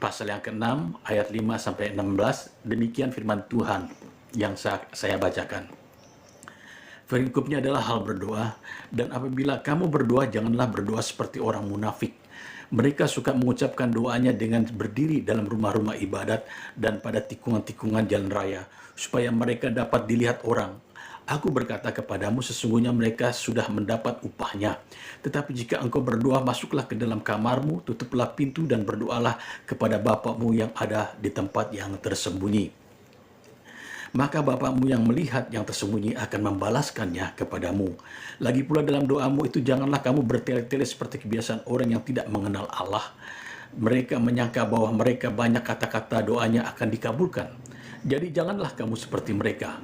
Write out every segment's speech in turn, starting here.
pasal yang ke-6 ayat 5 sampai 16. Demikian firman Tuhan yang saya bacakan. Perikopnya adalah hal berdoa, dan apabila kamu berdoa, janganlah berdoa seperti orang munafik. Mereka suka mengucapkan doanya dengan berdiri dalam rumah-rumah ibadat dan pada tikungan-tikungan jalan raya, supaya mereka dapat dilihat orang. Aku berkata kepadamu, sesungguhnya mereka sudah mendapat upahnya. Tetapi jika engkau berdoa, masuklah ke dalam kamarmu, tutuplah pintu dan berdoalah kepada Bapamu yang ada di tempat yang tersembunyi. Maka Bapamu yang melihat yang tersembunyi akan membalaskannya kepadamu. Lagi pula dalam doamu itu janganlah kamu bertele-tele seperti kebiasaan orang yang tidak mengenal Allah. Mereka menyangka bahwa mereka banyak kata-kata doanya akan dikabulkan. Jadi janganlah kamu seperti mereka.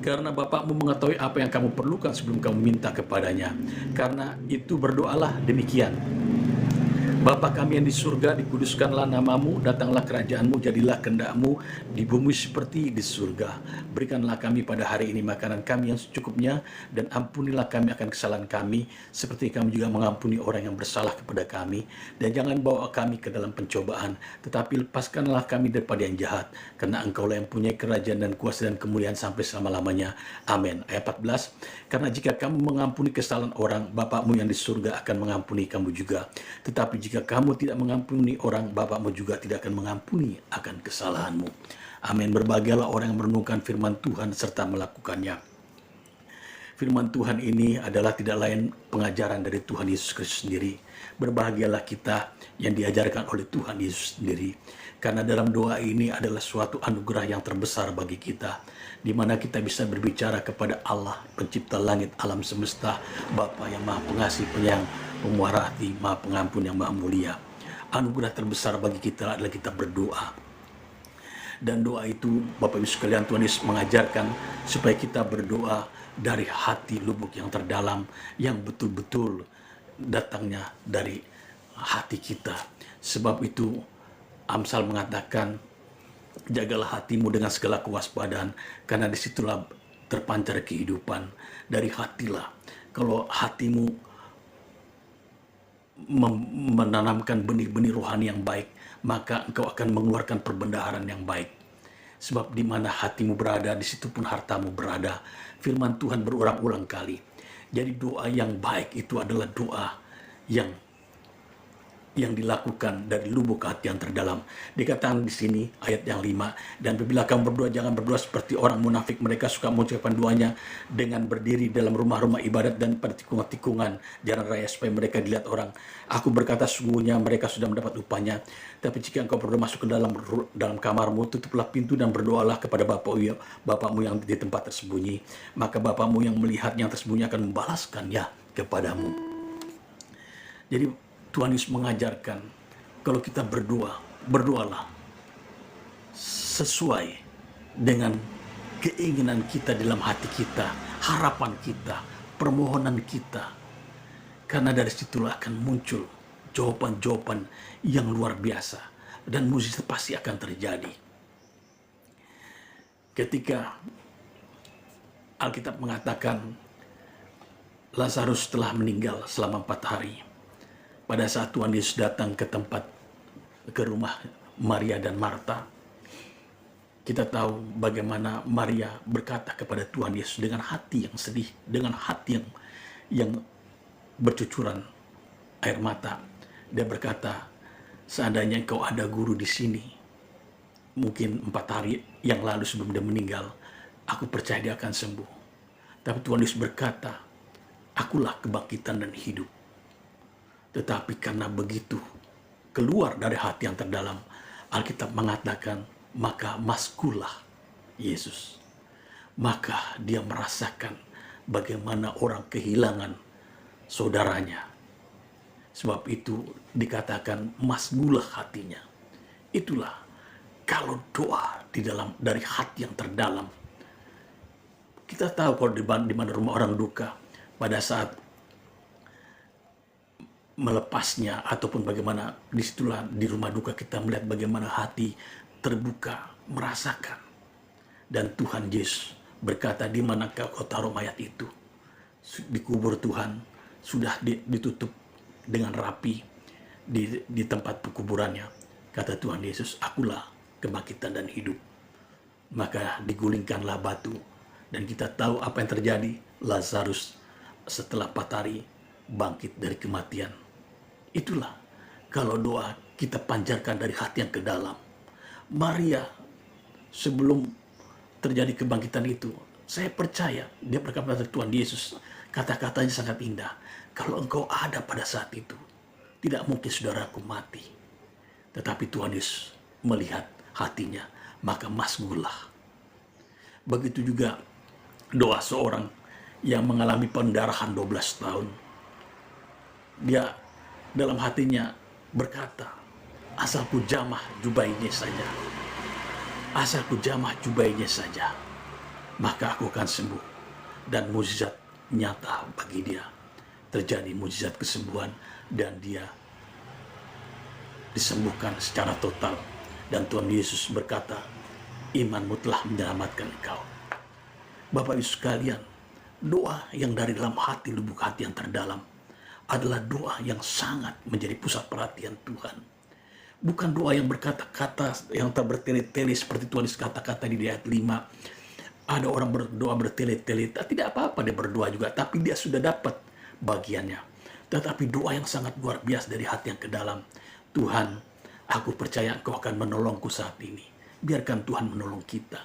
Karena Bapakmu mengetahui apa yang kamu perlukan sebelum kamu minta kepadanya. Karena itu berdoalah demikian. Bapa kami yang di surga, dikuduskanlah namamu, datanglah kerajaanmu, jadilah kehendakmu di bumi seperti di surga. Berikanlah kami pada hari ini makanan kami yang secukupnya, dan ampunilah kami akan kesalahan kami, seperti kami juga mengampuni orang yang bersalah kepada kami. Dan jangan bawa kami ke dalam pencobaan, tetapi lepaskanlah kami daripada yang jahat, karena Engkaulah yang punya kerajaan dan kuasa dan kemuliaan sampai selama-lamanya. Amin. Ayat 14, karena jika kamu mengampuni kesalahan orang, Bapakmu yang di surga akan mengampuni kamu juga. Tetapi jika kamu tidak mengampuni orang, Bapakmu juga tidak akan mengampuni akan kesalahanmu. Amin. Berbahagialah orang yang merenungkan firman Tuhan serta melakukannya. Firman Tuhan ini adalah tidak lain pengajaran dari Tuhan Yesus Kristus sendiri. Berbahagialah kita yang diajarkan oleh Tuhan Yesus sendiri. Karena dalam doa ini adalah suatu anugerah yang terbesar bagi kita, di mana kita bisa berbicara kepada Allah, pencipta langit, alam semesta, Bapa yang maha pengasih, penyayang, pemurah hati, maha pengampun yang maha mulia. Anugerah terbesar bagi kita adalah kita berdoa. Dan doa itu, Bapak Ibu sekalian, Tuhan Yesus mengajarkan supaya kita berdoa dari hati lubuk yang terdalam, yang betul-betul datangnya dari hati kita. Sebab itu, Amsal mengatakan, jagalah hatimu dengan segala kewaspadaan, karena disitulah terpancar kehidupan. Dari hatilah. Kalau hatimu menanamkan benih-benih rohani yang baik, maka engkau akan mengeluarkan perbendaharaan yang baik. Sebab di mana hatimu berada, di situ pun hartamu berada. Firman Tuhan berulang-ulang kali. Jadi doa yang baik itu adalah doa yang dilakukan dari lubuk hati yang terdalam. Dikatakan di sini ayat yang 5, dan apabila kamu berdoa, jangan berdoa seperti orang munafik. Mereka suka mengucapkan doanya dengan berdiri dalam rumah-rumah ibadat dan pada tikungan-tikungan jalan raya supaya mereka dilihat orang. Aku berkata, sungguhnya mereka sudah mendapat upahnya. Tapi jika engkau berdoa, masuk ke dalam kamarmu, tutuplah pintu dan berdoalah kepada Bapakmu yang di tempat tersembunyi. Maka Bapakmu yang melihat yang tersembunyi akan membalaskannya kepadamu. Jadi Tuhan Yesus mengajarkan, kalau kita berdoa, berdoalah sesuai dengan keinginan kita dalam hati kita, harapan kita, permohonan kita. Karena dari situlah akan muncul jawaban-jawaban yang luar biasa, dan mujizat pasti akan terjadi. Ketika Alkitab mengatakan Lazarus telah meninggal selama 4 hari, pada saat Tuhan Yesus datang ke rumah Maria dan Marta, kita tahu bagaimana Maria berkata kepada Tuhan Yesus dengan hati yang sedih, dengan hati yang bercucuran air mata. Dia berkata, seandainya engkau ada guru di sini, mungkin 4 hari yang lalu sebelum dia meninggal, aku percaya dia akan sembuh. Tapi Tuhan Yesus berkata, akulah kebangkitan dan hidup. Tetapi karena begitu keluar dari hati yang terdalam, Alkitab mengatakan, maka maskulah Yesus. Maka dia merasakan bagaimana orang kehilangan saudaranya. Sebab itu dikatakan maskulah hatinya. Itulah kalau doa dari hati yang terdalam. Kita tahu kalau di mana rumah orang duka, pada saat melepasnya ataupun bagaimana, disitulah di rumah duka kita melihat bagaimana hati terbuka, merasakan. Dan Tuhan Yesus berkata, di manakah kau taruh mayat itu? Dikubur Tuhan, sudah ditutup dengan rapi di tempat pekuburannya. Kata Tuhan Yesus, akulah kebangkitan dan hidup. Maka digulingkanlah batu. Dan kita tahu apa yang terjadi. Lazarus setelah 4 hari bangkit dari kematian. Itulah kalau doa kita panjarkan dari hati yang ke dalam. Maria sebelum terjadi kebangkitan itu, saya percaya dia berkata kepada Tuhan Yesus, kata-katanya sangat indah. Kalau engkau ada pada saat itu, tidak mungkin saudaraku mati. Tetapi Tuhan Yesus melihat hatinya, maka masgullah. Begitu juga doa seorang yang mengalami pendarahan 12 tahun. Dia dalam hatinya berkata, asal ku jamah jubahnya saja. Asal ku jamah jubahnya saja, maka aku akan sembuh. Dan mukjizat nyata bagi dia. Terjadi mukjizat kesembuhan dan dia disembuhkan secara total. Dan Tuhan Yesus berkata, imanmu telah menyelamatkan engkau. Bapak Ibu sekalian, doa yang dari dalam hati, lubuk hati yang terdalam adalah doa yang sangat menjadi pusat perhatian Tuhan. Bukan doa yang berkata-kata yang tak bertele-tele seperti Tuhan kata-kata di ayat 5. Ada orang berdoa bertele-tele, tidak apa-apa dia berdoa juga, tapi dia sudah dapat bagiannya. Tetapi doa yang sangat luar biasa dari hati yang ke dalam. Tuhan, aku percaya Engkau akan menolongku saat ini. Biarkan Tuhan menolong kita.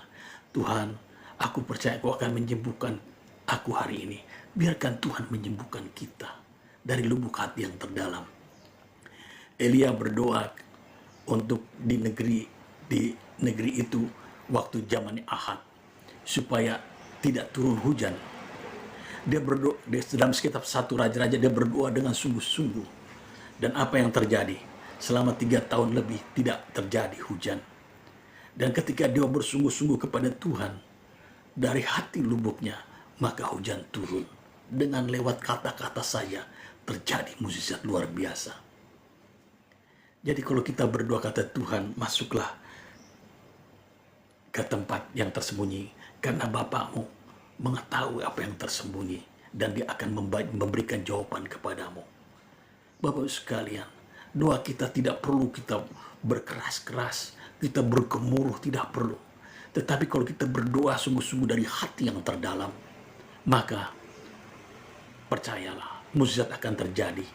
Tuhan, aku percaya Engkau akan menyembuhkan aku hari ini. Biarkan Tuhan menyembuhkan kita dari lubuk hati yang terdalam. Elia berdoa untuk di negeri itu waktu zamannya Ahab supaya tidak turun hujan. Dia berdoa dalam kitab 1 Raja-Raja, dia berdoa dengan sungguh-sungguh. Dan apa yang terjadi? Selama 3 tahun lebih tidak terjadi hujan. Dan ketika dia bersungguh-sungguh kepada Tuhan dari hati lubuknya, maka hujan turun. Dengan lewat kata-kata saja terjadi mukjizat luar biasa. Jadi kalau kita berdoa kata Tuhan, masuklah ke tempat yang tersembunyi, karena Bapakmu mengetahui apa yang tersembunyi, dan dia akan memberikan jawaban kepadamu. Bapak sekalian, doa kita tidak perlu kita berkeras-keras, kita bergemuruh, tidak perlu. Tetapi kalau kita berdoa sungguh-sungguh dari hati yang terdalam, maka percayalah, mukjizat akan terjadi.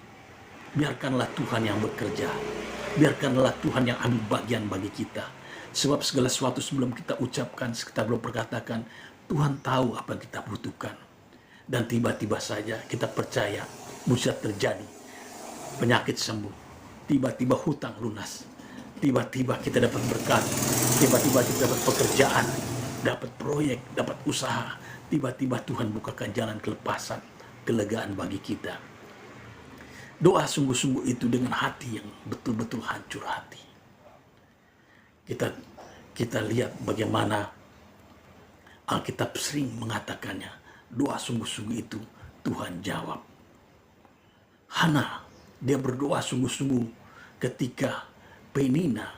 Biarkanlah Tuhan yang bekerja. Biarkanlah Tuhan yang ambil bagian bagi kita. Sebab segala sesuatu sebelum kita ucapkan, kita belum perkatakan, Tuhan tahu apa yang kita butuhkan. Dan tiba-tiba saja kita percaya mukjizat terjadi. Penyakit sembuh. Tiba-tiba hutang lunas. Tiba-tiba kita dapat berkat. Tiba-tiba kita dapat pekerjaan. Dapat proyek, dapat usaha. Tiba-tiba Tuhan bukakan jalan kelepasan, kelegaan bagi kita. Doa sungguh-sungguh itu dengan hati yang betul-betul hancur hati. Kita lihat bagaimana Alkitab sering mengatakannya. Doa sungguh-sungguh itu Tuhan jawab. Hana, dia berdoa sungguh-sungguh ketika Penina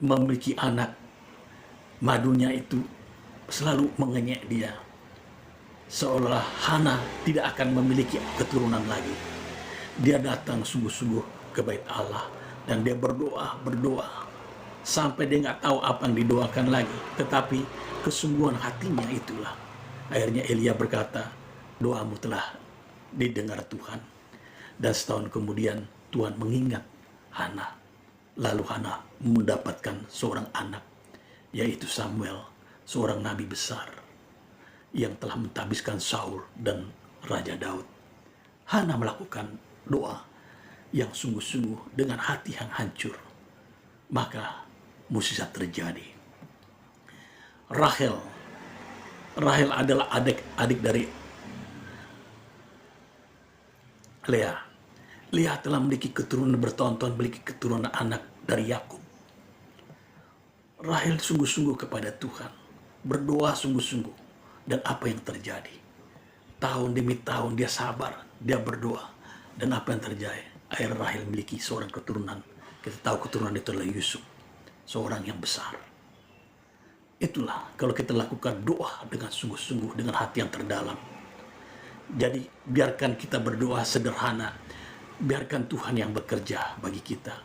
memiliki anak. Madunya itu selalu mengenyek dia. Seolah Hana tidak akan memiliki keturunan lagi. Dia datang sungguh-sungguh ke bait Allah. Dan dia berdoa sampai dia nggak tahu apa yang didoakan lagi. Tetapi kesungguhan hatinya itulah. Akhirnya Elia berkata, doamu telah didengar Tuhan. Dan setahun kemudian Tuhan mengingat Hana. Lalu Hana mendapatkan seorang anak, yaitu Samuel, seorang nabi besar yang telah mentahbiskan Saul dan Raja Daud. Hana melakukan doa yang sungguh-sungguh dengan hati yang hancur. Maka mukjizat terjadi. Rahel adalah adik dari Lea. Lea telah memiliki keturunan bertonton, memiliki keturunan anak dari Yakub. Rahel sungguh-sungguh kepada Tuhan, berdoa sungguh-sungguh, dan apa yang terjadi? Tahun demi tahun dia sabar, dia berdoa, dan apa yang terjadi? Akhirnya Rahel memiliki seorang keturunan. Kita tahu keturunan itu adalah Yusuf, seorang yang besar. Itulah kalau kita lakukan doa dengan sungguh-sungguh, dengan hati yang terdalam. Jadi biarkan kita berdoa sederhana, biarkan Tuhan yang bekerja bagi kita.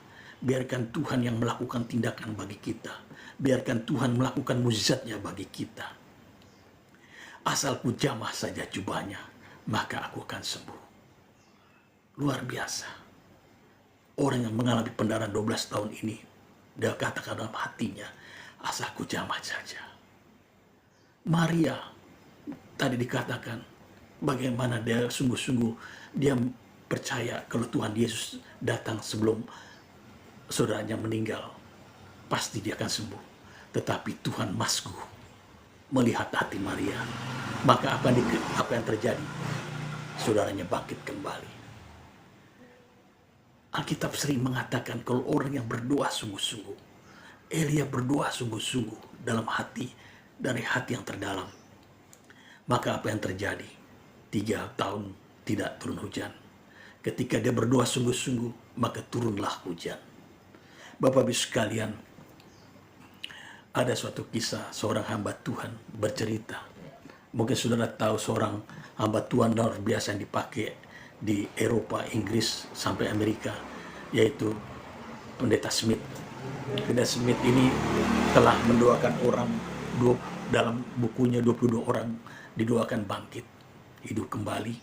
Biarkan Tuhan yang melakukan tindakan bagi kita. Biarkan Tuhan melakukan mukjizatnya bagi kita. Asal ku jamah saja jubahnya, maka aku akan sembuh. Luar biasa. Orang yang mengalami pendarahan 12 tahun ini, dia katakan dalam hatinya, asal ku jamah saja. Maria, tadi dikatakan, bagaimana dia sungguh-sungguh, dia percaya kalau Tuhan Yesus datang sebelum saudaranya meninggal, pasti dia akan sembuh. Tetapi Tuhan masku melihat hati Maria. Maka apa yang terjadi? Saudaranya bangkit kembali. Alkitab sering mengatakan kalau orang yang berdoa sungguh-sungguh, Elia berdoa sungguh-sungguh dalam hati, dari hati yang terdalam. Maka apa yang terjadi? 3 tahun tidak turun hujan. Ketika dia berdoa sungguh-sungguh, maka turunlah hujan. Bapak Ibu sekalian, ada suatu kisah seorang hamba Tuhan bercerita. Mungkin saudara tahu seorang hamba Tuhan luar biasa yang dipakai di Eropa, Inggris, sampai Amerika, yaitu Pendeta Smith. Pendeta Smith ini telah mendoakan orang, dalam bukunya 22 orang didoakan bangkit, hidup kembali,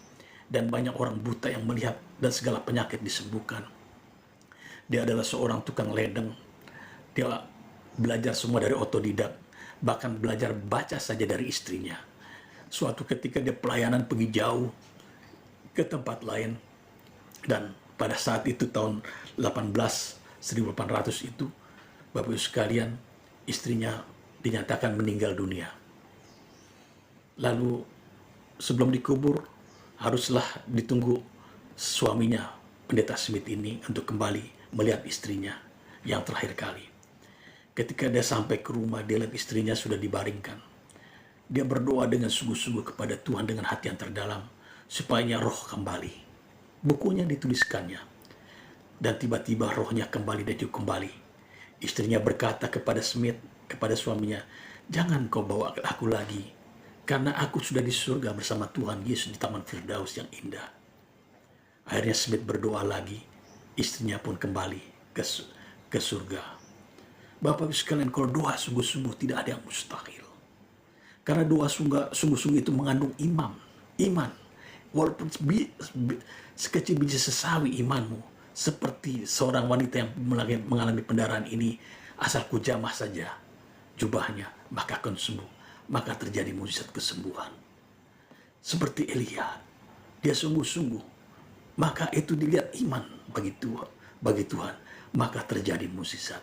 dan banyak orang buta yang melihat dan segala penyakit disembuhkan. Dia adalah seorang tukang ledeng. Dia belajar semua dari otodidak, bahkan belajar baca saja dari istrinya. Suatu ketika dia pelayanan pergi jauh ke tempat lain, dan pada saat itu tahun 1800 itu, Bapak Ibu sekalian, istrinya dinyatakan meninggal dunia. Lalu sebelum dikubur, haruslah ditunggu suaminya, Pendeta Smith ini, untuk kembali melihat istrinya yang terakhir kali. Ketika dia sampai ke rumah, dia lihat istrinya sudah dibaringkan. Dia berdoa dengan sungguh-sungguh kepada Tuhan dengan hati yang terdalam, supaya roh kembali. Bukunya dituliskannya. Dan tiba-tiba rohnya kembali dan juga kembali. Istrinya berkata kepada Smith, kepada suaminya, "Jangan kau bawa aku lagi, karena aku sudah di surga bersama Tuhan Yesus di Taman Firdaus yang indah." Akhirnya Smith berdoa lagi, istrinya pun kembali ke surga. Bapak Ibu sekalian, kalau doa sungguh-sungguh tidak ada yang mustahil. Karena doa sungguh-sungguh itu mengandung iman. Walaupun sekecil biji sesawi imanmu, seperti seorang wanita yang mengalami pendarahan ini, asal ku jamah saja jubahnya, maka akan sembuh. Maka terjadi mukjizat kesembuhan. Seperti Elia, dia sungguh-sungguh, maka itu dilihat iman bagi Tuhan, maka terjadi mukjizat.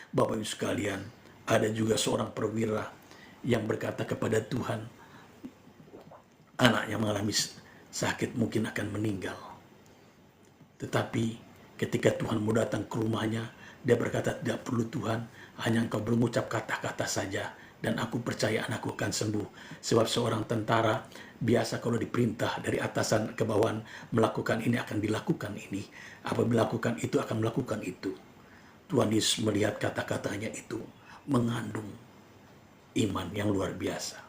Bapak Ibu sekalian, ada juga seorang perwira yang berkata kepada Tuhan, anaknya mengalami sakit, mungkin akan meninggal. Tetapi ketika Tuhan mau datang ke rumahnya, dia berkata, "Tidak perlu Tuhan, hanya Engkau mengucap kata-kata saja, dan aku percaya anakku akan sembuh." Sebab seorang tentara biasa kalau diperintah dari atasan ke bawahan melakukan ini akan dilakukan ini, apabila melakukan itu akan melakukan itu. Tuhan Yesus melihat kata-katanya itu mengandung iman yang luar biasa.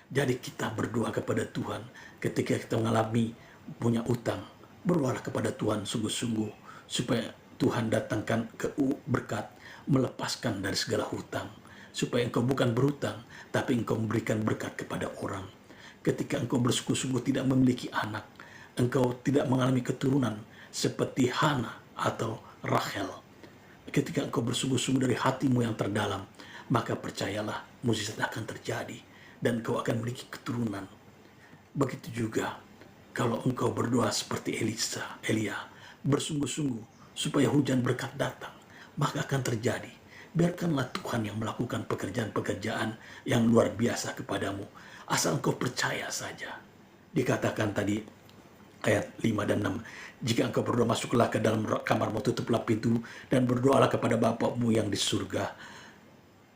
Jadi kita berdoa kepada Tuhan ketika kita mengalami punya utang, berdoalah kepada Tuhan sungguh-sungguh supaya Tuhan datangkan berkat, melepaskan dari segala hutang, supaya engkau bukan berhutang, tapi engkau memberikan berkat kepada orang. Ketika engkau bersungguh-sungguh tidak memiliki anak, engkau tidak mengalami keturunan seperti Hana atau Rachel. Ketika engkau bersungguh-sungguh dari hatimu yang terdalam, maka percayalah mukjizat akan terjadi dan engkau akan memiliki keturunan. Begitu juga kalau engkau berdoa seperti Elia, bersungguh-sungguh supaya hujan berkat datang, maka akan terjadi. Biarkanlah Tuhan yang melakukan pekerjaan-pekerjaan yang luar biasa kepadamu, asal engkau percaya saja. Dikatakan tadi ayat 5 dan 6, "Jika engkau berdoa, masuklah ke dalam kamarmu, tutuplah pintu, dan berdoalah kepada Bapakmu yang di surga,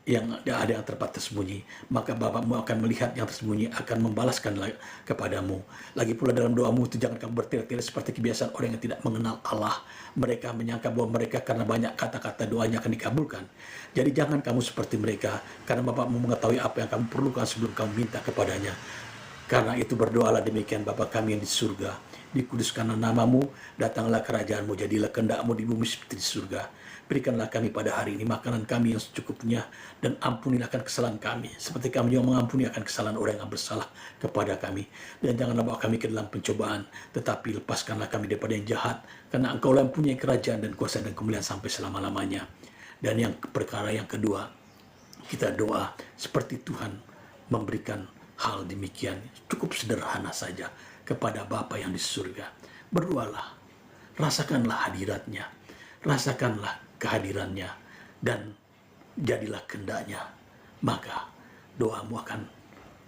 yang ada yang tersembunyi, maka Bapakmu akan melihat yang tersembunyi, akan membalaskan kepadamu. Lagi pula dalam doamu itu jangan kamu bertele-tele seperti kebiasaan orang yang tidak mengenal Allah. Mereka menyangka bahwa mereka karena banyak kata-kata doanya akan dikabulkan. Jadi jangan kamu seperti mereka, karena Bapakmu mengetahui apa yang kamu perlukan sebelum kamu minta kepadanya. Karena itu berdoalah demikian, Bapa kami yang di surga, dikuduskanlah namamu, datanglah kerajaanmu, jadilah kehendakmu di bumi seperti di surga. Berikanlah kami pada hari ini makanan kami yang secukupnya, dan ampunilah akan kesalahan kami, seperti kami juga mengampuni akan kesalahan orang yang bersalah kepada kami. Dan janganlah bawa kami ke dalam pencobaan, tetapi lepaskanlah kami daripada yang jahat, karena Engkau yang punya kerajaan dan kuasa dan kemuliaan sampai selama-lamanya. Dan yang perkara yang kedua, kita doa seperti Tuhan memberikan hal demikian, cukup sederhana saja kepada Bapa yang di surga. Berdoalah, rasakanlah hadiratnya, rasakanlah kehadirannya, dan jadilah kehendaknya. Maka doamu akan,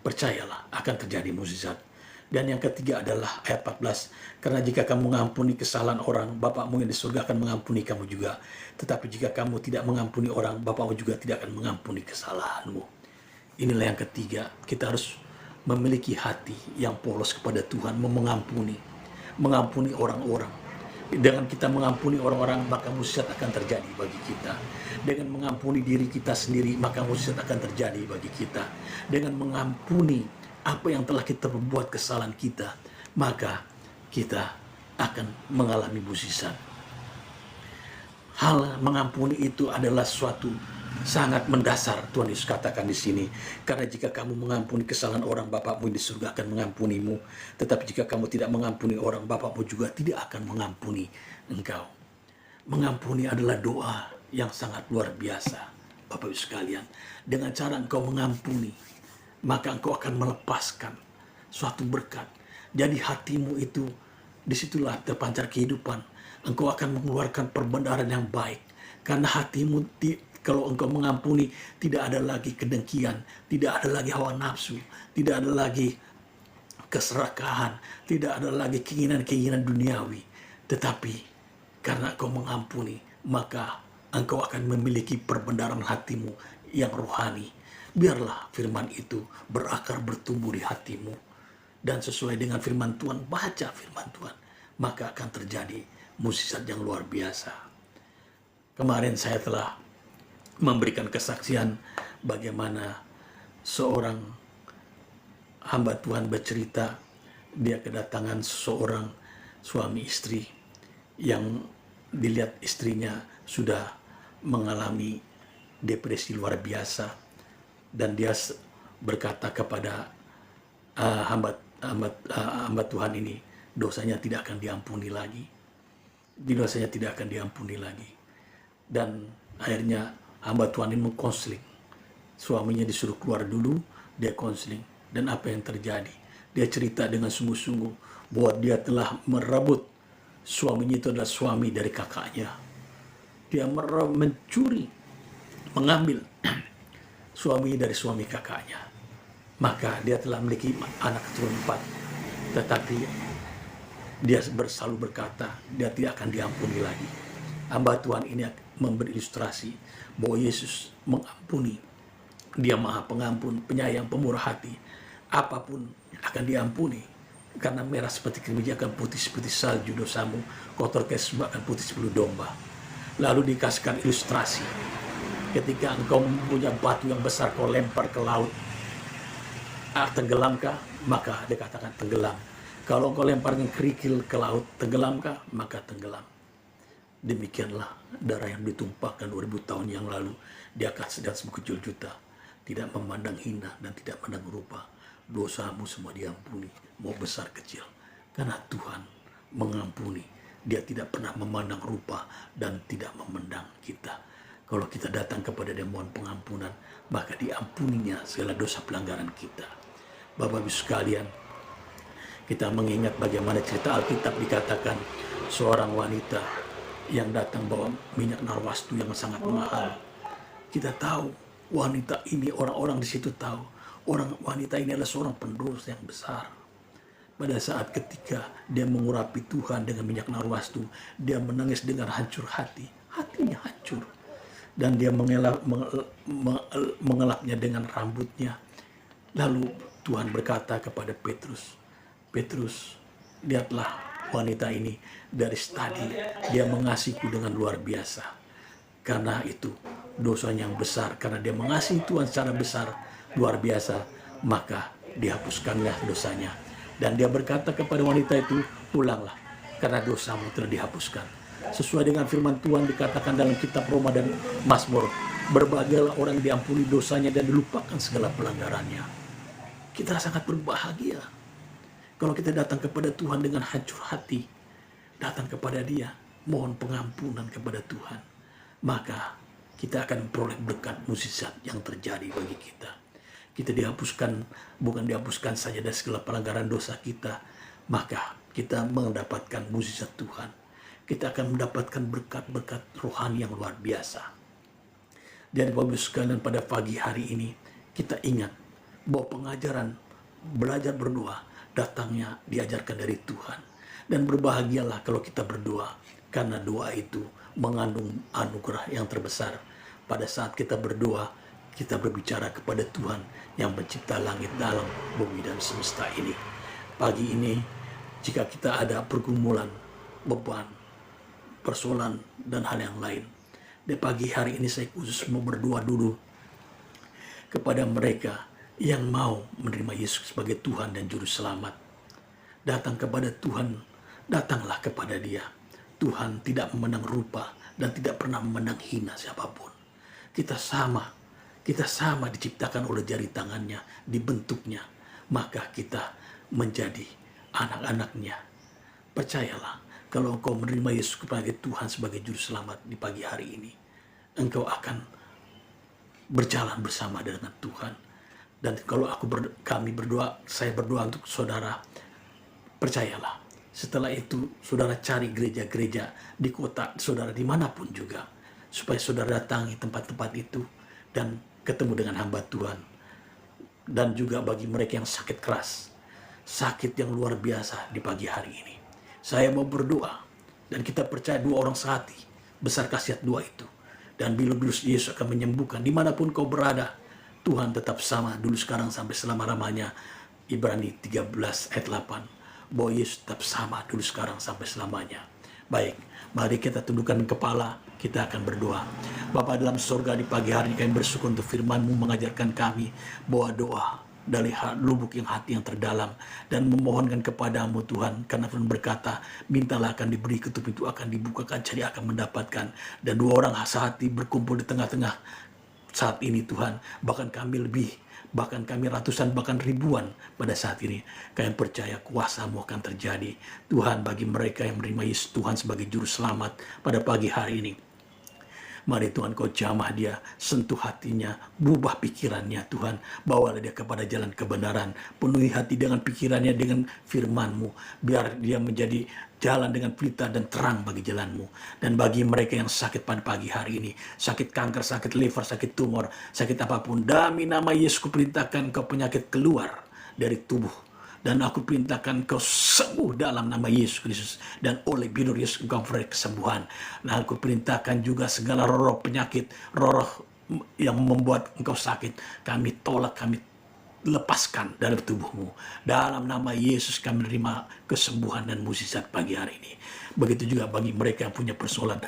percayalah, akan terjadi mukjizat. Dan yang ketiga adalah ayat 14. Karena jika kamu mengampuni kesalahan orang, Bapakmu yang di surga akan mengampuni kamu juga. Tetapi jika kamu tidak mengampuni orang, Bapakmu juga tidak akan mengampuni kesalahanmu. Inilah yang ketiga. Kita harus memiliki hati yang polos kepada Tuhan, mengampuni orang-orang. Dengan kita mengampuni orang-orang, maka mukjizat akan terjadi bagi kita. Dengan mengampuni diri kita sendiri, maka mukjizat akan terjadi bagi kita. Dengan mengampuni apa yang telah kita perbuat kesalahan kita, maka kita akan mengalami mukjizat. Hal mengampuni itu adalah suatu sangat mendasar. Tuhan Yesus katakan di sini, karena jika kamu mengampuni kesalahan orang, Bapakmu di surga akan mengampunimu. Tetapi jika kamu tidak mengampuni orang, Bapakmu juga tidak akan mengampuni engkau. Mengampuni adalah doa yang sangat luar biasa, Bapak Ibu sekalian. Dengan cara engkau mengampuni, maka engkau akan melepaskan suatu berkat. Jadi hatimu itu, disitulah terpancar kehidupan. Engkau akan mengeluarkan perbendaharaan yang baik. Karena hatimu, kalau engkau mengampuni, tidak ada lagi kedengkian, tidak ada lagi hawa nafsu, tidak ada lagi keserakahan, tidak ada lagi keinginan-keinginan duniawi. Tetapi karena engkau mengampuni, maka engkau akan memiliki perbendaharaan hatimu yang rohani. Biarlah firman itu berakar, bertumbuh di hatimu. Dan sesuai dengan firman Tuhan, baca firman Tuhan, maka akan terjadi mukjizat yang luar biasa. Kemarin saya telah memberikan kesaksian bagaimana seorang hamba Tuhan bercerita, dia kedatangan seorang suami istri yang dilihat istrinya sudah mengalami depresi luar biasa. Dan dia berkata kepada hamba Tuhan ini, dosanya tidak akan diampuni lagi. Dosanya tidak akan diampuni lagi. Dan akhirnya hamba Tuhan ini mengkonseling. Suaminya disuruh keluar dulu, dia konseling. Dan apa yang terjadi? Dia cerita dengan sungguh-sungguh bahwa dia telah merebut, suaminya itu adalah suami dari kakaknya. Dia mencuri, mengambil suami dari suami kakaknya. Maka dia telah memiliki anak keturunan 4. Tetapi dia selalu berkata, dia tidak akan diampuni lagi. Hamba Tuhan ini memberi ilustrasi bahwa Yesus mengampuni. Dia Maha Pengampun, penyayang, pemurah hati. Apapun akan diampuni. Karena merah seperti kemeja akan putih seperti salju dosamu, kotor kayak sebab akan putih seperti domba. Lalu dikasihkan ilustrasi. Ketika engkau mempunyai batu yang besar, kau lempar ke laut, tenggelamkah? Maka dia katakan tenggelam. Kalau engkau lemparkan kerikil ke laut, tenggelamkah? Maka tenggelam. Demikianlah darah yang ditumpahkan 2000 tahun yang lalu di atas kecil juta. Tidak memandang hina dan tidak memandang rupa. Dosamu semua diampuni, mau besar kecil. Karena Tuhan mengampuni. Dia tidak pernah memandang rupa dan tidak memandang kita. Kalau kita datang kepada dia mohon pengampunan, maka diampuninya segala dosa pelanggaran kita. Bapak-Ibu sekalian, kita mengingat bagaimana cerita Alkitab dikatakan seorang wanita yang datang bawa minyak narwastu yang sangat mahal. Kita tahu wanita ini, orang-orang di situ tahu, wanita ini adalah seorang pendosa yang besar. Pada saat ketika dia mengurapi Tuhan dengan minyak narwastu, dia menangis dengan hancur hati, hatinya hancur. Dan dia mengelapnya dengan rambutnya. Lalu Tuhan berkata kepada Petrus, Petrus, lihatlah wanita ini dari tadi dia mengasihiku dengan luar biasa. Karena itu dosanya yang besar, karena dia mengasihi Tuhan secara besar, luar biasa, maka dihapuskanlah dosanya. Dan dia berkata kepada wanita itu, pulanglah, karena dosamu telah dihapuskan. Sesuai dengan firman Tuhan dikatakan dalam kitab Roma dan Mazmur, berbahagialah orang yang diampuni dosanya dan dilupakan segala pelanggarannya. Kita sangat berbahagia kalau kita datang kepada Tuhan dengan hancur hati, datang kepada Dia, mohon pengampunan kepada Tuhan, maka kita akan memperoleh berkat mukjizat yang terjadi bagi kita. Kita dihapuskan, bukan dihapuskan saja dari segala pelanggaran dosa kita, maka kita mendapatkan mukjizat Tuhan. Kita akan mendapatkan berkat-berkat rohani yang luar biasa. Dan Bapak sekalian, pada pagi hari ini kita ingat bahwa pengajaran belajar berdoa datangnya diajarkan dari Tuhan. Dan berbahagialah kalau kita berdoa, karena doa itu mengandung anugerah yang terbesar. Pada saat kita berdoa, kita berbicara kepada Tuhan yang mencipta langit, dalam bumi dan semesta ini. Pagi ini, jika kita ada pergumulan, beban, persoalan, dan hal yang lain, di pagi hari ini saya khusus mau berdoa dulu kepada mereka yang mau menerima Yesus sebagai Tuhan dan Juru Selamat. Datang kepada Tuhan, datanglah kepada Dia. Tuhan tidak memandang rupa dan tidak pernah memandang hina siapapun. Kita sama diciptakan oleh jari tangannya, dibentuknya, maka kita menjadi anak-anaknya. Percayalah, kalau engkau menerima Yesus sebagai Tuhan, sebagai Juru Selamat di pagi hari ini, engkau akan berjalan bersama dengan Tuhan. Dan kalau kami berdoa, saya berdoa untuk saudara, percayalah, setelah itu saudara cari gereja-gereja di kota saudara dimanapun juga, supaya saudara datangi tempat-tempat itu dan ketemu dengan hamba Tuhan. Dan juga bagi mereka yang sakit keras, sakit yang luar biasa di pagi hari ini, saya mau berdoa, dan kita percaya dua orang sehati, besar khasiat dua itu. Dan bila Yesus akan menyembuhkan dimanapun kau berada, Tuhan tetap sama dulu, sekarang, sampai selama-lamanya. Ibrani 13 ayat 8, bahwa Yesus tetap sama dulu, sekarang, sampai selamanya. Baik, mari kita tundukkan kepala, kita akan berdoa. Bapa dalam surga, di pagi hari ini kami bersyukur untuk firman-Mu mengajarkan kami bahwa doa dari lubuk yang hati yang terdalam, dan memohonkan kepadamu Tuhan, karena Tuhan berkata, mintalah akan diberi, ketuk itu akan dibukakan, cari akan mendapatkan. Dan dua orang sehati berkumpul di tengah-tengah saat ini Tuhan, bahkan kami lebih, bahkan kami ratusan, bahkan ribuan pada saat ini. Kami percaya kuasa-Mu akan terjadi Tuhan bagi mereka yang menerima Yesus Tuhan sebagai Juru Selamat pada pagi hari ini. Mari Tuhan kau jamah dia, sentuh hatinya, berubah pikirannya Tuhan. Bawalah dia kepada jalan kebenaran, penuhi hati dengan pikirannya dengan firman-Mu, biar dia menjadi jalan dengan pelita dan terang bagi jalan-Mu. Dan bagi mereka yang sakit pada pagi hari ini, sakit kanker, sakit liver, sakit tumor, sakit apapun, demi nama Yesus kuperintahkan kau penyakit keluar dari tubuh. Dan aku perintahkan kau sembuh dalam nama Yesus Kristus. Dan oleh binur Yesus engkau memperoleh kesembuhan. Nah, aku perintahkan juga segala roh penyakit, roh yang membuat engkau sakit, kami tolak, kami lepaskan dari tubuhmu. Dalam nama Yesus kami menerima kesembuhan dan mukjizat pagi hari ini. Begitu juga bagi mereka yang punya persoalan,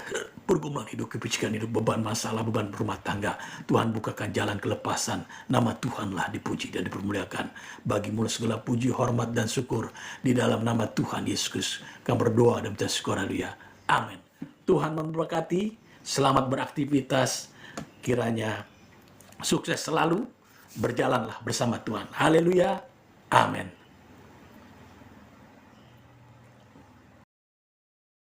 pergumulan hidup, kepicikan hidup, beban masalah, beban rumah tangga. Tuhan bukakan jalan kelepasan. Nama Tuhanlah dipuji dan dipermuliakan. Bagimu segala puji, hormat, dan syukur. Di dalam nama Tuhan Yesus Kristus kami berdoa dan mengucap syukur. Haleluya. Amin. Tuhan memberkati. Selamat beraktivitas. Kiranya sukses selalu. Berjalanlah bersama Tuhan. Haleluya. Amin.